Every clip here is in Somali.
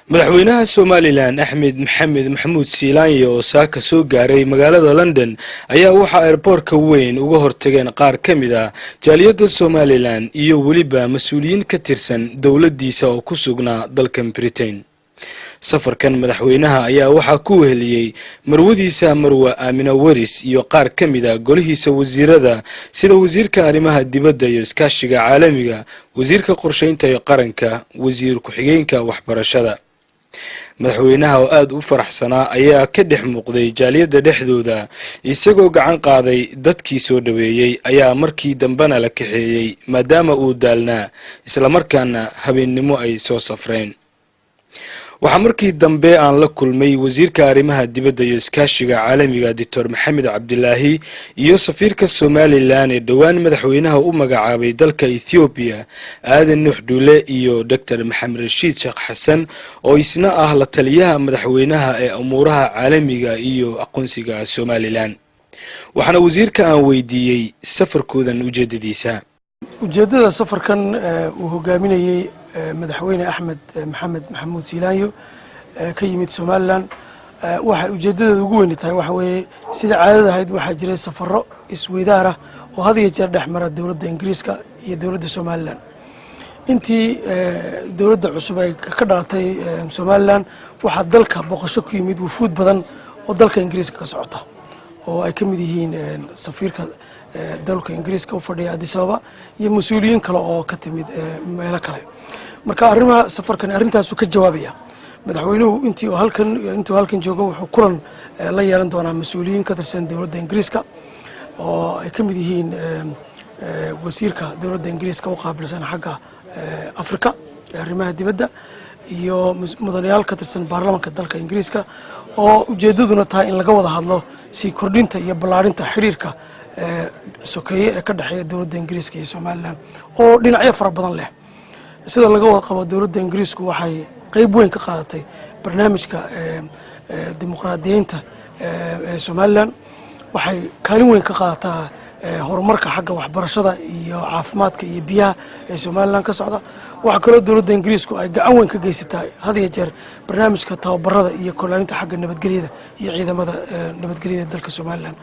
madaxweynaha Somaliland Axmed Maxamed Maxamuud Siilaanyo oo saaka soo gaaray magaalada London ayaa waxa airportka weyn uga hortageen qaar kamid ah jaaliyada Somaliland iyo waliba mas'uuliyiin ka tirsan dawladdiisa oo ku sugnaa dalka Britain. safarkan madaxweynaha ayaa waxa ku weheliyay marwadiisa Marwa Aamina Waris iyo qaar kamid ah golihiisa wasiirada sida wasiirka arrimaha dibadda iyo iskaashiga caalamiga, wasiirka qorsheynta iyo qaranka, wasiir ku-xigeenka waxbarashada. madaxweynaha oo aad u faraxsanaa ayaa ka dhex muuqday jaaliyada dhexdooda isagoo gacan qaaday dadkii soo dhaweeyay ayaa markii dambana la kaxeeyay maadaama uu daalnaa isla markaana habeennimo ay soo safreen. waxaa markii dambe aan la kulmay wasiirka arrimaha dibadda iyo iskaashiga caalamiga Dr. Maxamed Cabdilaahi iyo safiirka Somaliland ee dhawaan madaxweynaha u magacaabay dalka Ethiopia Aadan Nuux Duule iyo Dr. Maxamed Rashiid Sheekh Xasan oo isna ah la taliyaha madaxweynaha ee umuuraha caalamiga iyo aqoonsiga Somaliland. waxaana wasiirka aan weydiiyay safarkoodan ujeedadiisa. ujeedada safarkan uu hogaaminayay madaxweyne Axmed Maxamed Maxamuud Siilaanyo ka yimid Somaliland waxa ujeedada ugu weyn tahay waxa weeye sida caadada ahayd waxa jiray safaro isweydaar ah oo had iyo jeer dhexmara dawladda Ingiriiska iyo dawladda Somaliland. intii dawladda cusub ay ka dhalatay Somaliland waxa dalka boqosho ku yimid wufuud badan oo dalka Ingiriiska ka socota oo ay ka mid yihiin safiirka dalka Ingiriiska u fadhiya Addis Ababa iyo mas'uuliyiin kale oo ka timid meelo kale. marka arrimaha safarkan arintaas uu ka jawaabaya madaxweynuhu intuu halkan joogo wuxuu kulan la yeelan doonaa mas'uuliyiin ka tirsan dawladda Ingiriiska oo ay ka mid yihiin wasiirka dawladda Ingiriiska oo qaabilsan xagga Afrika arrimaha dibadda iyo mudanayaal ka tirsan baarlamaanka dalka Ingiriiska oo ujeedaduna tahay in laga wada hadlo si kordhinta iyo ballaarinta xiriirka sokeeye ee ka dhaxeeya dawladda Ingiriiska iyo Somaliland oo dhinacyo fara badan leh. sida laga wada qabo dawladda Ingiriisku waxay qayb weyn ka qaadatay barnaamijka dimuqraadiyeynta ee Somaliland, waxay kaalin weyn ka qaadataa horumarka xagga waxbarashada iyo caafimaadka iyo biyaha ee Somaliland ka socda. waxa kale oo dawladda Ingiriisku ay gacan weyn ka geysatay had iyo jeer barnaamijka tababarada iyo kordhinta xagga nabadgelyada iyo ciidamada nabadgelyada dalka Somaliland.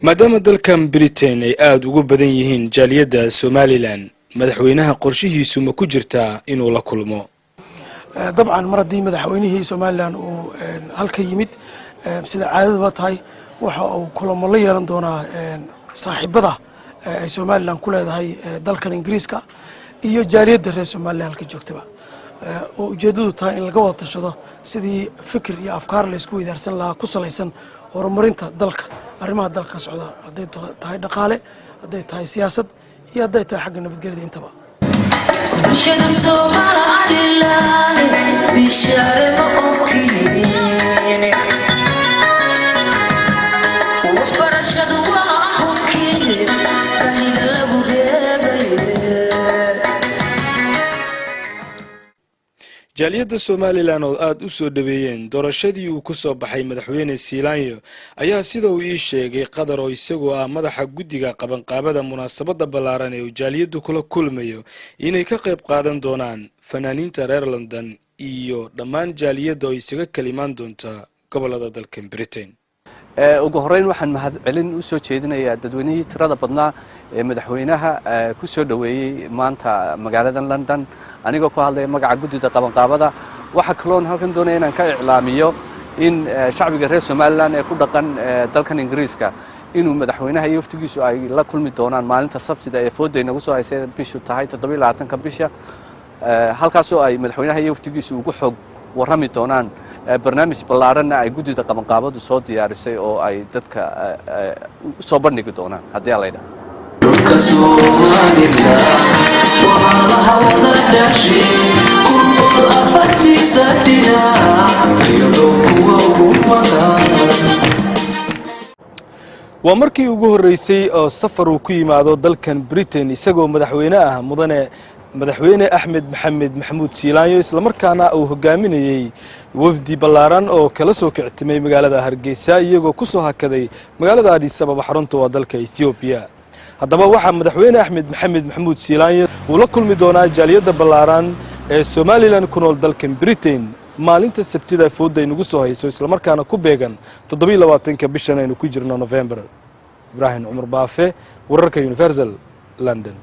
maadaama dalkan Britain ay aad ugu badan yihiin jaaliyada Somaliland, madaxweynaha qorshihiisu ma ku jirtaa inuu la kulmo. dabcan maradii madaxweynihii Somaliland uu halka yimid sida caadada tahay waxa uu kulamo la yeelan doonaa saaxiibada ay Somaliland ku leedahay dalkan Ingiriiska iyo jaaliyada reer Somaliland halka joogtaba oo ujeedadu tahay in laga wada tashado sidii fikir iyo afkaar la isku weydaarsan lahaa ku salaysan horumarinta dalka, arrimaha dalka socda, haday tahay dhaqaale, haday tahay siyaasad iyo haday tahay xagga nabadgelyada intaba. jaaliyada Somaliland oo aad u soo dhaweeyeen doorashadii uu ku soo baxay madaxweyne Siilaanyo ayaa sida uu ii sheegay qadar oo isagoo ah madaxa guddiga qabanqaabada munaasabada ballaaran ee jaaliyadu kula kulmayo inay ka qayb qaadan doonaan fanaaniinta reer London iyo dhammaan jaaliyada oo isaga kalimaan doonta gobolada dalka Britain. ugu horeyn waxaan mahad celin u soo jeedinayaa dadweynihii tirada badnaa ee madaxweynaha ku soo dhaweeyay maanta magaalada London anigoo ku hadlay magaca guddida qabanqaabada. waxa kaloon halkan doonaya inaan ka iclaamiyo in shacbiga reer Somaliland ee ku dhaqan dalkan Ingiriiska inuu madaxweynaha iyo waftigiisu ay la kulmi doonaan maalinta Sabtida ee fooday nagu soo haysay bishu tahay 27 bisha, halkaas oo ay madaxweynaha iyo waftigiisu ugu xog warrami doonaan barnaamij ballaaranna ay guddida qabanqaabadu soo diyaarisay oo ay dadka soo bandhigi doonaan haddii la yiraahdo. waa markii ugu horeysay oo safar uu ku yimaado dalkan Britain isagoo madaxweyne Axmed Maxamed Maxamuud Siilaanyo isla markaana uu hogaaminayay wafdi ballaaran oo kala soo kictimay magaalada Hargeysa iyagoo ku soo hakaday magaalada Addis Ababa xarunta dalka Ethiopia. haddaba waxa madaxweyne Axmed Maxamed Maxamuud Siilaanyo uu la kulmi doonaa jaaliyada ballaaran ee Somaliland ku nool dalkan Britain maalinta Sabtida fooda inagu soo hayso isla markaana ku beegan 27 bishan aynu ku jirno November. Ibrahim Umar Baafe wararka Universal London.